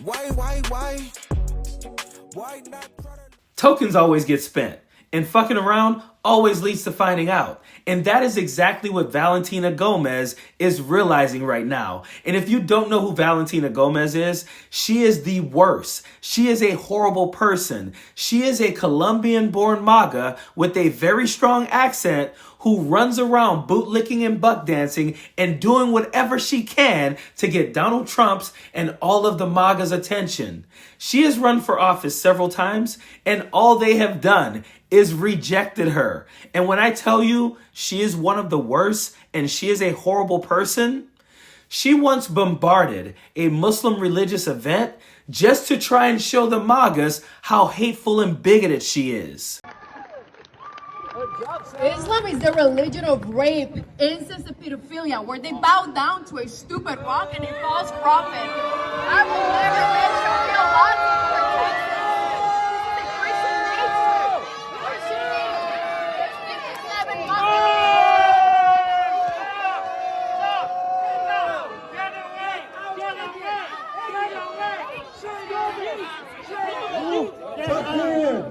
Why? Why not? Tokens always get spent, and fucking around always leads to finding out. And that is exactly what Valentina Gomez is realizing right now. And if you don't know who Valentina Gomez is, she is the worst. She is a horrible person. She is a Colombian-born Maga with a very strong accent who runs around bootlicking and buck dancing and doing whatever she can to get Donald Trump's and all of the MAGA's attention. She has run for office several times, and all they have done is rejected her. And when I tell you she is one of the worst and she is a horrible person, she once bombarded a Muslim religious event just to try and show the MAGAs how hateful and bigoted she is. Islam is the religion of rape, incest, and pedophilia, where they bow down to a stupid rock and a false prophet. I will never let you be allowed to protect this. This is a Christian nation. Get out of here.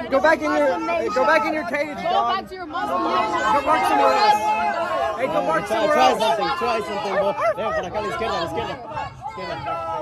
Go back in your cage, Go dog. back to your Muslim nation. Go bark somewhere else. Hey, go bark somewhere else. Try something. Por acá a la izquierda. Valentina,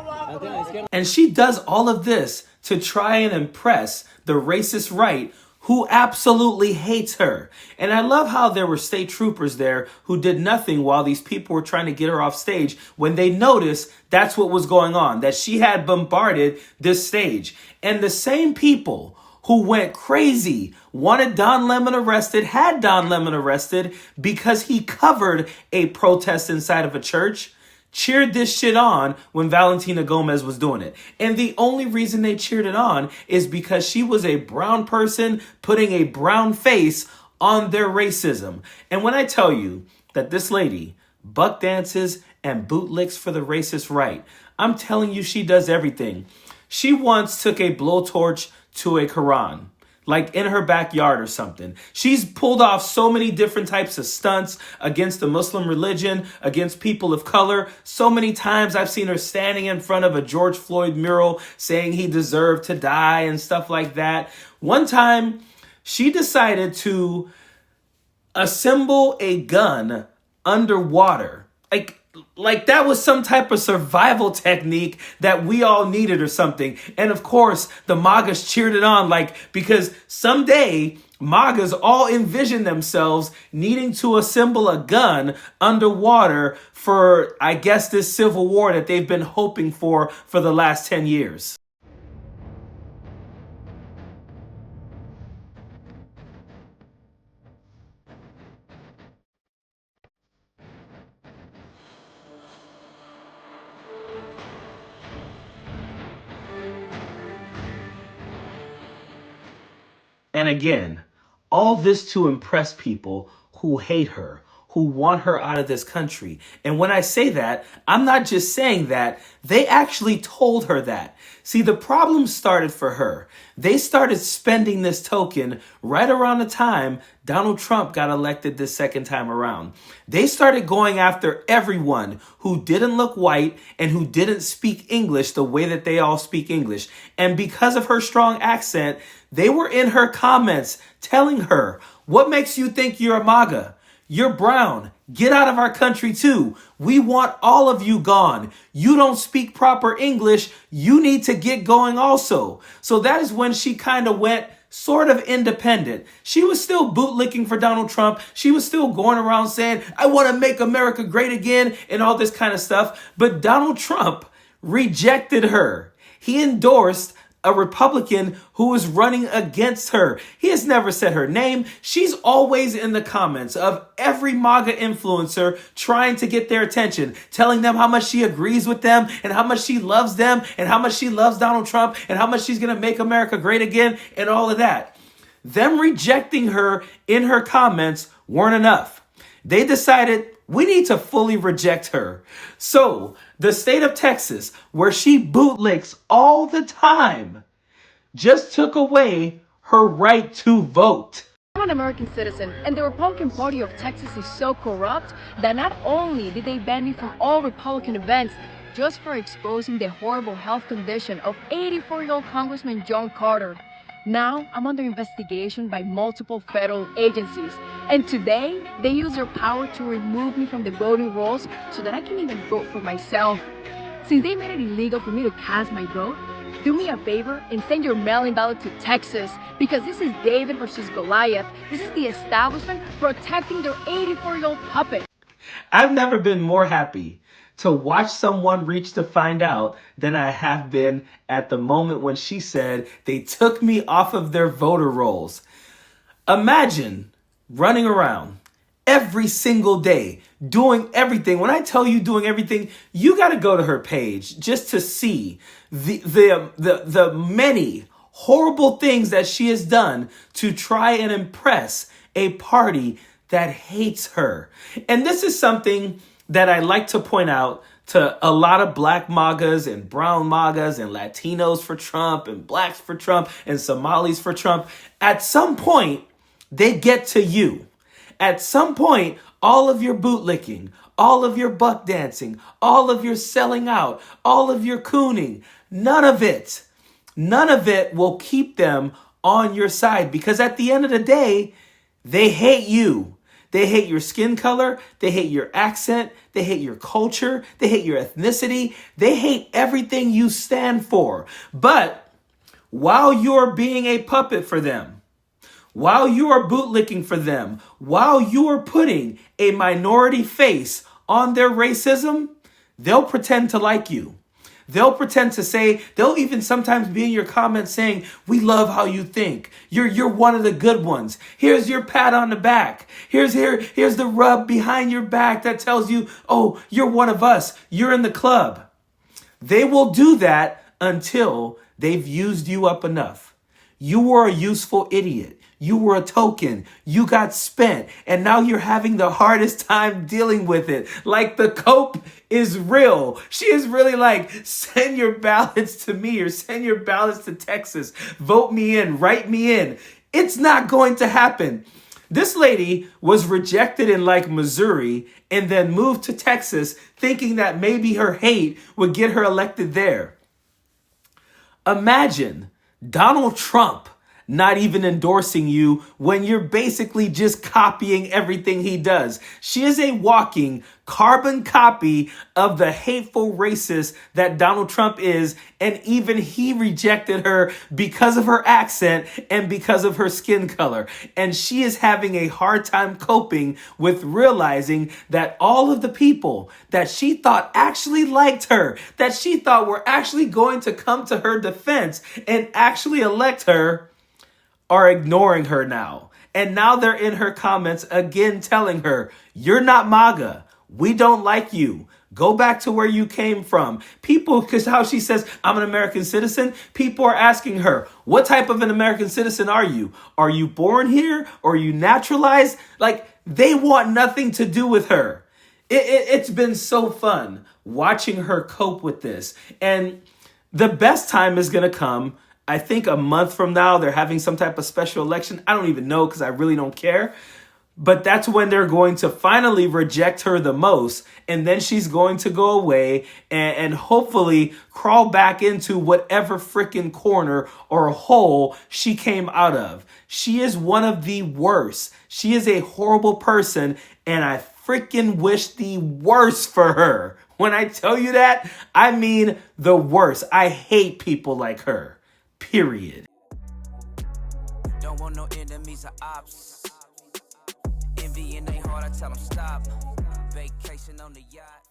a la izquierda. And she does all of this to try and impress the racist right who absolutely hates her. And I love how there were state troopers there who did nothing while these people were trying to get her off stage when they noticed that's what was going on, that she had bombarded this stage. And the same people who went crazy, wanted Don Lemon arrested, had Don Lemon arrested because he covered a protest inside of a church, cheered this shit on when Valentina Gomez was doing it. And the only reason they cheered it on is because she was a brown person putting a brown face on their racism. And when I tell you that this lady buck dances and bootlicks for the racist right, I'm telling you she does everything. She once took a blowtorch to a Quran, like in her backyard or something. She's pulled off so many different types of stunts against the Muslim religion, against people of color. So many times I've seen her standing in front of a George Floyd mural saying he deserved to die and stuff like that. One time she decided to assemble a gun underwater. Like that was some type of survival technique that we all needed or something. And of course, the MAGAs cheered it on, because someday MAGAs all envision themselves needing to assemble a gun underwater for, I guess, this civil war that they've been hoping for the last 10 years. And again, all this to impress people who hate her, who want her out of this country. And when I say that, I'm not just saying that. They actually told her that. See, the problem started for her. They started spending this token right around the time Donald Trump got elected this second time around. They started going after everyone who didn't look white and who didn't speak English the way that they all speak English. And because of her strong accent, they were in her comments telling her, "What makes you think you're a MAGA? You're brown. Get out of our country too. We want all of you gone. You don't speak proper English. You need to get going also." So that is when she kind of went sort of independent. She was still bootlicking for Donald Trump. She was still going around saying, "I want to make America great again," and all this kind of stuff. But Donald Trump rejected her. He endorsed a Republican who is running against her. He has never said her name. She's always in the comments of every MAGA influencer trying to get their attention, telling them how much she agrees with them and how much she loves them and how much she loves Donald Trump and how much she's going to make America great again and all of that. Them rejecting her in her comments weren't enough. They decided we need to fully reject her. So the state of Texas, where she bootlicks all the time, just took away her right to vote. I'm an American citizen, and the Republican Party of Texas is so corrupt that not only did they ban me from all Republican events just for exposing the horrible health condition of 84-year-old Congressman John Carter, now I'm under investigation by multiple federal agencies. And today, they use their power to remove me from the voting rolls so that I can even vote for myself. Since they made it illegal for me to cast my vote, do me a favor and send your mail-in ballot to Texas, because this is David versus Goliath. This is the establishment protecting their 84-year-old puppet. I've never been more happy to watch someone reach to find out than I have been at the moment when she said they took me off of their voter rolls. Imagine running around every single day, doing everything. When I tell you doing everything, you got to go to her page just to see the many horrible things that she has done to try and impress a party that hates her. And this is something that I like to point out to a lot of black MAGAs and brown MAGAs and Latinos for Trump and blacks for Trump and Somalis for Trump. At some point, they get to you. At some point, all of your bootlicking, all of your buck dancing, all of your selling out, all of your cooning, none of it will keep them on your side, because at the end of the day, they hate you. They hate your skin color. They hate your accent. They hate your culture. They hate your ethnicity. They hate everything you stand for. But while you're being a puppet for them, while you are bootlicking for them, while you are putting a minority face on their racism, they'll pretend to like you. They'll pretend to say, they'll even sometimes be in your comments saying, we love how you think. You're one of the good ones. Here's your pat on the back. Here's the rub behind your back that tells you, oh, you're one of us. You're in the club. They will do that until they've used you up enough. You were a useful idiot. You were a token. You got spent. And now you're having the hardest time dealing with it. Like the cope is real. She is really like, send your ballots to me or send your ballots to Texas. Vote me in. Write me in. It's not going to happen. This lady was rejected in like Missouri and then moved to Texas thinking that maybe her hate would get her elected there. Imagine Donald Trump not even endorsing you when you're basically just copying everything he does. She is a walking carbon copy of the hateful racist that Donald Trump is, and even he rejected her because of her accent and because of her skin color. And she is having a hard time coping with realizing that all of the people that she thought actually liked her, that she thought were actually going to come to her defense and actually elect her, are ignoring her now. And now they're in her comments again telling her, you're not MAGA. We don't like you. Go back to where you came from. People, because how she says, I'm an American citizen. People are asking her, what type of an American citizen are you? Are you born here? Or are you naturalized? Like, they want nothing to do with her. It's been so fun watching her cope with this. And the best time is going to come, I think, a month from now. They're having some type of special election. I don't even know because I really don't care. But that's when they're going to finally reject her the most. And then she's going to go away and hopefully crawl back into whatever freaking corner or hole she came out of. She is one of the worst. She is a horrible person. And I freaking wish the worst for her. When I tell you that, I mean the worst. I hate people like her. Period. Don't want no enemies or ops. Envy in their heart, I tell them stop. Vacation on the yacht.